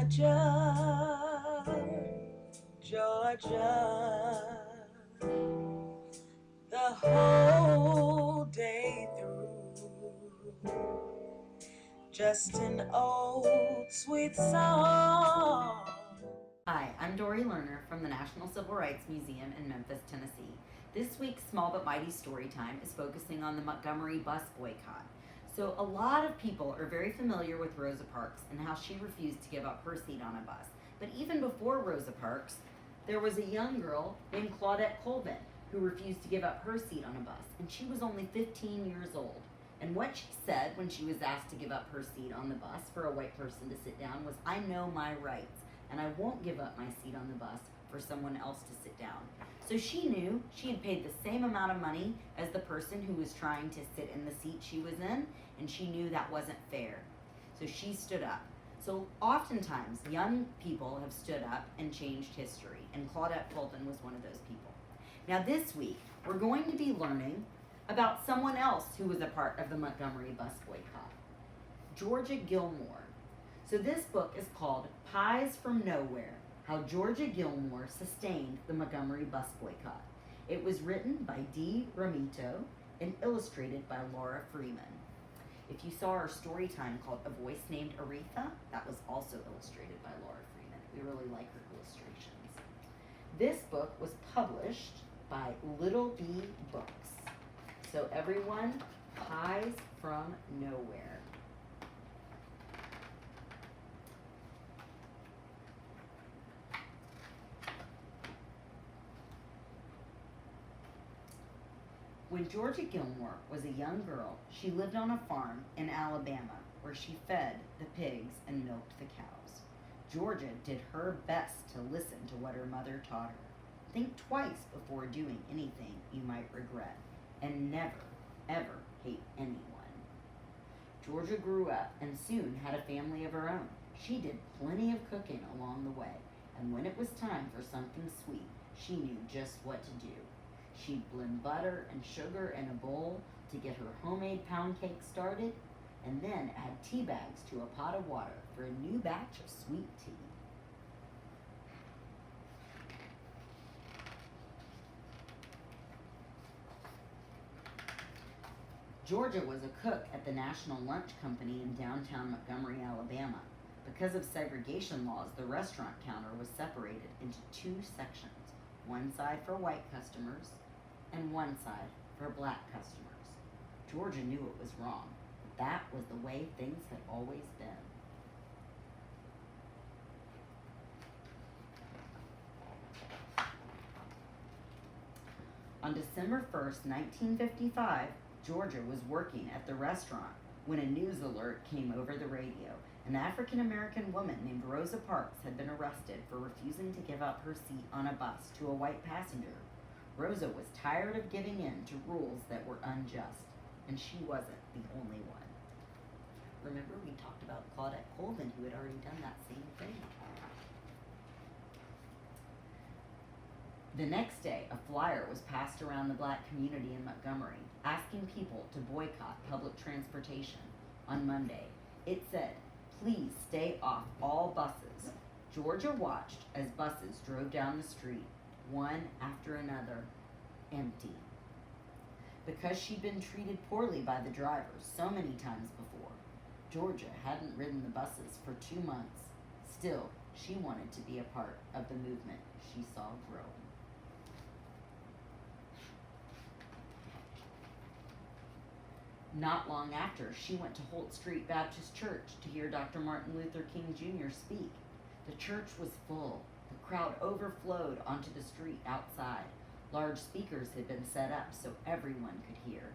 Georgia, Georgia, the whole day through. Just an old sweet song. Hi, I'm Dory Lerner from the National Civil Rights Museum in Memphis, Tennessee. This week's Small But Mighty Storytime is focusing on the Montgomery bus boycott. So a lot of people are very familiar with Rosa Parks and how she refused to give up her seat on a bus. But even before Rosa Parks, there was a young girl named Claudette Colvin who refused to give up her seat on a bus, and she was only 15 years old. And what she said when she was asked to give up her seat on the bus for a white person to sit down was, "I know my rights, and I won't give up my seat on the bus for someone else to sit down." So she knew she had paid the same amount of money as the person who was trying to sit in the seat she was in, and she knew that wasn't fair. So she stood up. So oftentimes, young people have stood up and changed history, and Claudette Colvin was one of those people. Now this week, we're going to be learning about someone else who was a part of the Montgomery bus boycott, Georgia Gilmore. So this book is called Pies from Nowhere, How Georgia Gilmore Sustained the Montgomery Bus Boycott. It was written by Dee Romito and illustrated by Laura Freeman. If you saw our story time called A Voice Named Aretha, that was also illustrated by Laura Freeman. We really like her illustrations. This book was published by Little B Books. So everyone, Pies from Nowhere. When Georgia Gilmore was a young girl, she lived on a farm in Alabama where she fed the pigs and milked the cows. Georgia did her best to listen to what her mother taught her. Think twice before doing anything you might regret, and never, ever hate anyone. Georgia grew up and soon had a family of her own. She did plenty of cooking along the way, and when it was time for something sweet, she knew just what to do. She'd blend butter and sugar in a bowl to get her homemade pound cake started, and then add tea bags to a pot of water for a new batch of sweet tea. Georgia was a cook at the National Lunch Company in downtown Montgomery, Alabama. Because of segregation laws, the restaurant counter was separated into two sections, one side for white customers and one side for black customers. Georgia knew it was wrong, but that was the way things had always been. On December 1st, 1955, Georgia was working at the restaurant when a news alert came over the radio. An African-American woman named Rosa Parks had been arrested for refusing to give up her seat on a bus to a white passenger. Rosa was tired of giving in to rules that were unjust, and she wasn't the only one. Remember, we talked about Claudette Colvin, who had already done that same thing. The next day, a flyer was passed around the black community in Montgomery, asking people to boycott public transportation. On Monday, it said, "Please stay off all buses." Georgia watched as buses drove down the street, one after another, empty. Because she'd been treated poorly by the drivers so many times before, Georgia hadn't ridden the buses for 2 months. Still, she wanted to be a part of the movement she saw growing. Not long after, she went to Holt Street Baptist Church to hear Dr. Martin Luther King Jr. speak. The church was full. The crowd overflowed onto the street outside. Large speakers had been set up so everyone could hear.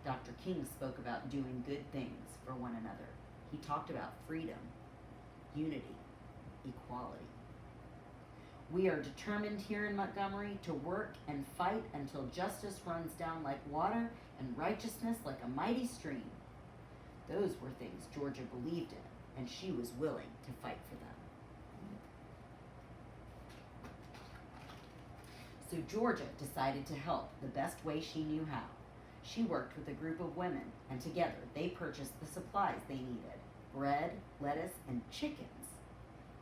Dr. King spoke about doing good things for one another. He talked about freedom, unity, equality. "We are determined here in Montgomery to work and fight until justice runs down like water and righteousness like a mighty stream." Those were things Georgia believed in, and she was willing to fight for them. So Georgia decided to help the best way she knew how. She worked with a group of women, and together they purchased the supplies they needed: bread, lettuce, and chickens.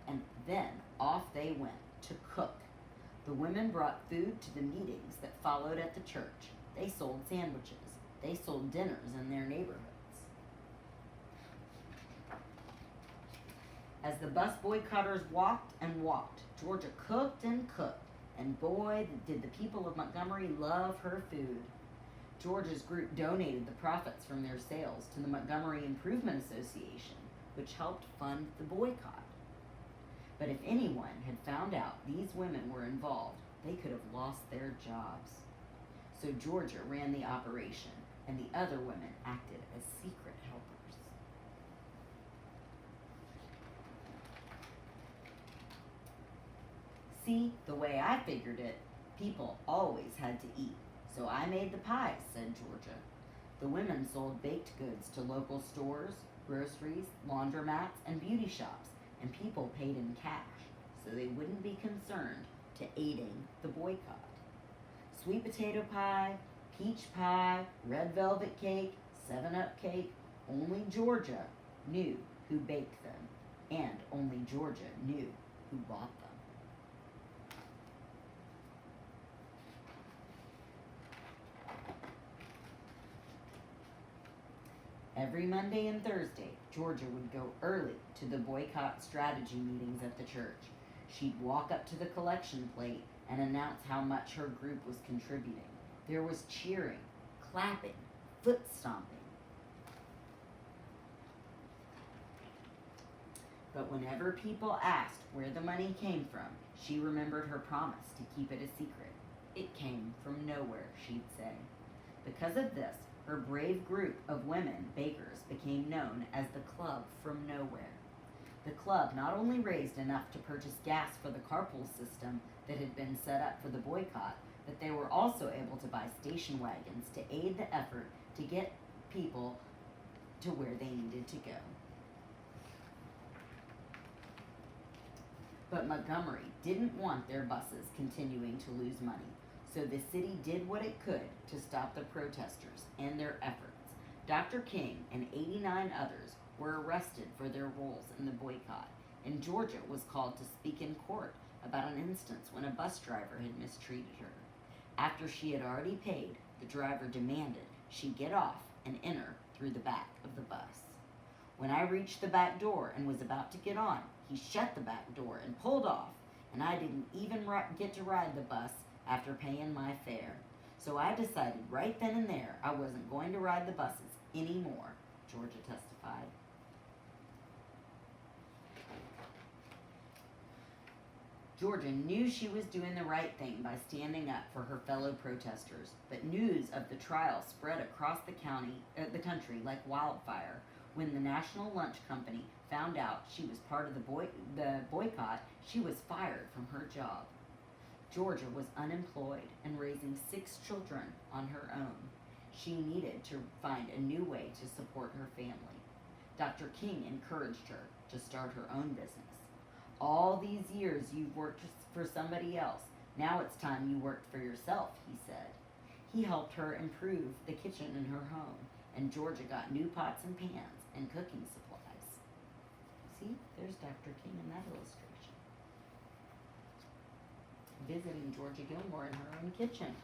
and then off they went to cook. The women brought food to the meetings that followed at the church. They sold sandwiches. They sold dinners in their neighborhoods. As the bus boycotters walked and walked, Georgia cooked and cooked, and boy, did the people of Montgomery love her food. Georgia's group donated the profits from their sales to the Montgomery Improvement Association, which helped fund the boycott. But if anyone had found out these women were involved, they could have lost their jobs. So Georgia ran the operation, and the other women acted as secret helpers. See, the way I figured it, people always had to eat. So I made the pies, said Georgia. The women sold baked goods to local stores, groceries, laundromats, and beauty shops, and people paid in cash, so they wouldn't be concerned to aiding the boycott. Sweet potato pie, peach pie, red velvet cake, 7-Up cake, only Georgia knew who baked them, and only Georgia knew who bought them. Every Monday and Thursday, Georgia would go early to the boycott strategy meetings at the church. She'd walk up to the collection plate and announce how much her group was contributing. There was cheering, clapping, foot stomping. But whenever people asked where the money came from, she remembered her promise to keep it a secret. It came from nowhere, she'd say. Because of this, her brave group of women bakers became known as the Club from Nowhere. The club not only raised enough to purchase gas for the carpool system that had been set up for the boycott, but they were also able to buy station wagons to aid the effort to get people to where they needed to go. But Montgomery didn't want their buses continuing to lose money, so the city did what it could to stop the protesters and their efforts. Dr. King and 89 others were arrested for their roles in the boycott, and Georgia was called to speak in court about an instance when a bus driver had mistreated her. After she had already paid, the driver demanded she get off and enter through the back of the bus. When I reached the back door and was about to get on, he shut the back door and pulled off, and I didn't even get to ride the bus after paying my fare. So I decided right then and there I wasn't going to ride the buses anymore, Georgia testified. Georgia knew she was doing the right thing by standing up for her fellow protesters, but news of the trial spread across the country like wildfire. When the National Lunch Company found out she was part of the boycott, she was fired from her job. Georgia was unemployed and raising 6 children on her own. She needed to find a new way to support her family. Dr. King encouraged her to start her own business. All these years you've worked for somebody else. Now it's time you worked for yourself, he said. He helped her improve the kitchen in her home, and Georgia got new pots and pans and cooking supplies. See, there's Dr. King in that illustration, visiting Georgia Gilmore in her own kitchen.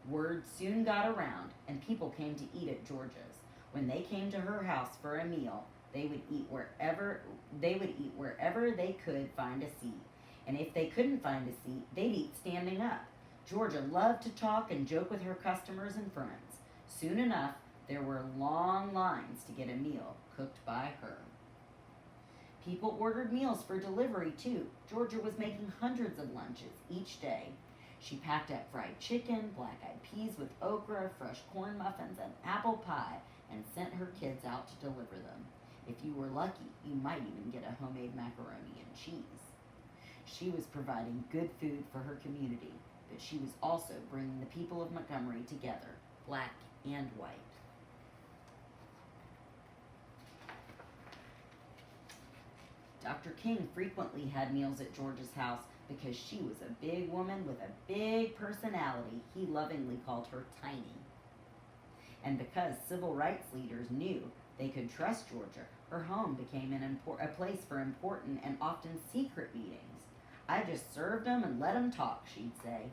Word soon got around, and people came to eat at Georgia's. When they came to her house for a meal, they would eat wherever they could find a seat. And if they couldn't find a seat, they'd eat standing up. Georgia loved to talk and joke with her customers and friends. Soon enough, there were long lines to get a meal cooked by her. People ordered meals for delivery, too. Georgia was making hundreds of lunches each day. She packed up fried chicken, black-eyed peas with okra, fresh corn muffins, and apple pie, and sent her kids out to deliver them. If you were lucky, you might even get a homemade macaroni and cheese. She was providing good food for her community, but she was also bringing the people of Montgomery together, black and white. Dr. King frequently had meals at Georgia's house because she was a big woman with a big personality. He lovingly called her Tiny. And because civil rights leaders knew They could trust Georgia. Her home became a place for important and often secret meetings. I just served 'em and let 'em talk, she'd say.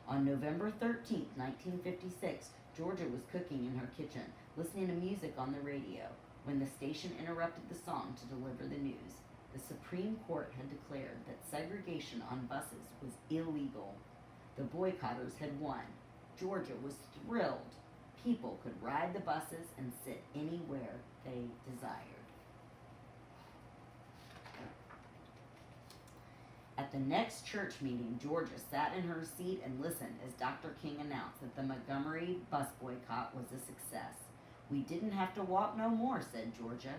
On November 13th, 1956, Georgia was cooking in her kitchen, listening to music on the radio, when the station interrupted the song to deliver the news. The Supreme Court had declared that segregation on buses was illegal. The boycotters had won. Georgia was thrilled. People could ride the buses and sit anywhere they desired. At the next church meeting, Georgia sat in her seat and listened as Dr. King announced that the Montgomery bus boycott was a success. "We didn't have to walk no more," said Georgia.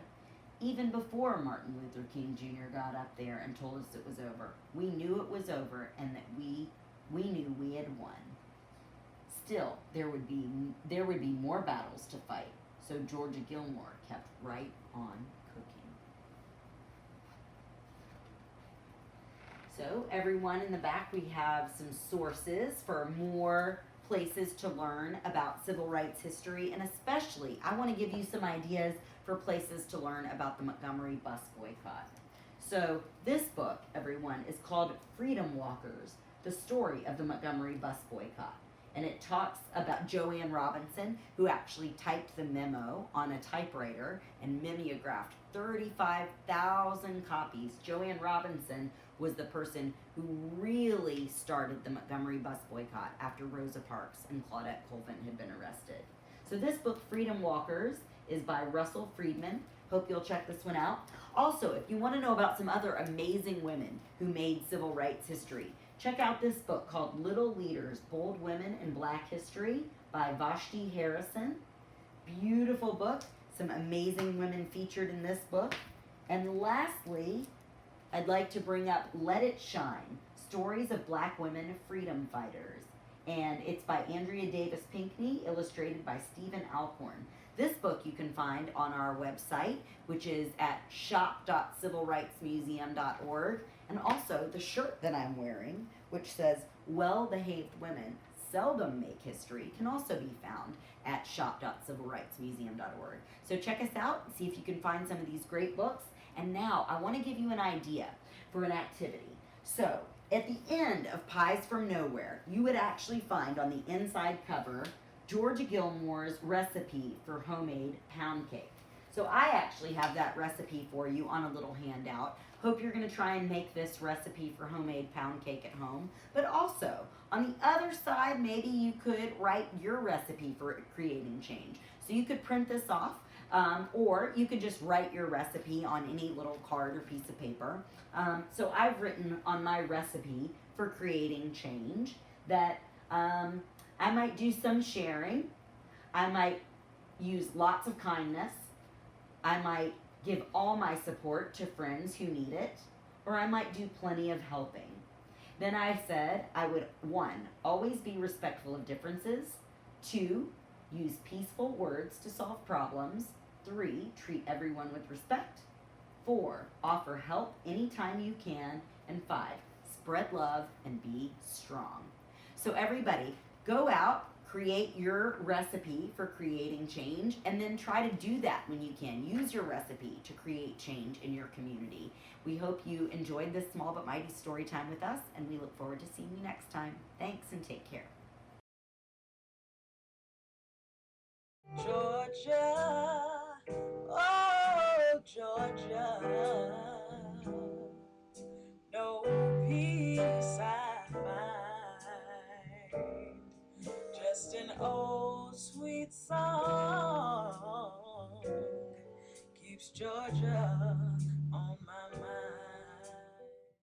Even before Martin Luther King Jr. got up there and told us it was over, we knew it was over and that we knew we had won. Still, there would be more battles to fight, so Georgia Gilmore kept right on cooking. So, everyone in the back, we have some sources for more places to learn about civil rights history, and especially, I want to give you some ideas for places to learn about the Montgomery bus boycott. So, this book, everyone, is called Freedom Walkers, the story of the Montgomery bus boycott. And it talks about Joanne Robinson, who actually typed the memo on a typewriter and mimeographed 35,000 copies. Joanne Robinson was the person who really started the Montgomery bus boycott after Rosa Parks and Claudette Colvin had been arrested. So this book, Freedom Walkers, is by Russell Freeman. Hope you'll check this one out. Also, if you want to know about some other amazing women who made civil rights history, check out this book called Little Leaders, Bold Women in Black History by Vashti Harrison. Beautiful book. Some amazing women featured in this book. And lastly, I'd like to bring up Let It Shine, Stories of Black Women Freedom Fighters. And it's by Andrea Davis Pinkney, illustrated by Stephen Alcorn. This book you can find on our website, which is at shop.civilrightsmuseum.org. And also the shirt that I'm wearing, which says, "Well-behaved women seldom make history," can also be found at shop.civilrightsmuseum.org. So check us out and see if you can find some of these great books. And now I want to give you an idea for an activity. So at the end of Pies from Nowhere, you would actually find on the inside cover Georgia Gilmore's recipe for homemade pound cake. So I actually have that recipe for you on a little handout. Hope you're going to try and make this recipe for homemade pound cake at home. But also, on the other side, maybe you could write your recipe for creating change. So you could print this off, or you could just write your recipe on any little card or piece of paper. So I've written on my recipe for creating change that I might do some sharing. I might use lots of kindness. I might give all my support to friends who need it, or I might do plenty of helping. Then I said I would, 1, always be respectful of differences. 2, use peaceful words to solve problems. 3, treat everyone with respect. 4, offer help anytime you can. And 5, spread love and be strong. So everybody, go out, create your recipe for creating change, and then try to do that when you can. Use your recipe to create change in your community. We hope you enjoyed this Small But Mighty story time with us, and we look forward to seeing you next time. Thanks and take care. Georgia, oh Georgia, no peace I find, just an old sweet song keeps Georgia